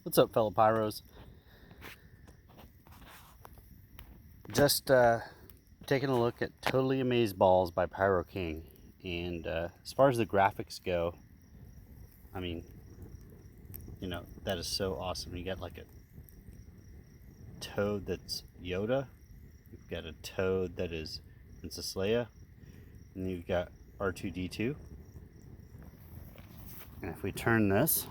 What's up, fellow Pyros? Just taking a look at Totally Amazeballs by Pyro King. And as far as the graphics go, I mean, that is so awesome. You got like a toad that's Yoda, you've got a toad that is Princess Leia, and you've got R2-D2. And if we turn this,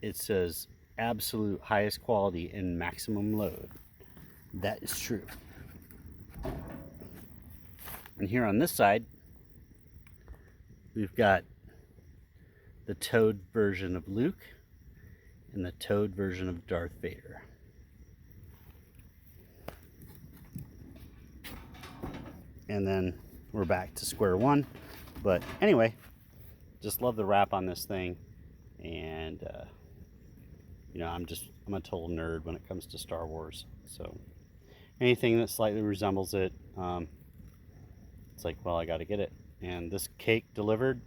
it says absolute highest quality and maximum load. That is true. And here on this side, we've got the Toad version of Luke and the Toad version of Darth Vader. And then we're back to square one. But anyway, just love the wrap on this thing. And, I'm a total nerd when it comes to Star Wars. So anything that slightly resembles it, it's like, well, I got to get it. And this cake delivered,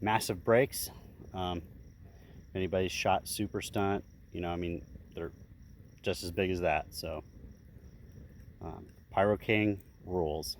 massive brakes. If anybody's shot super stunt, they're just as big as that. So Pyro King rules.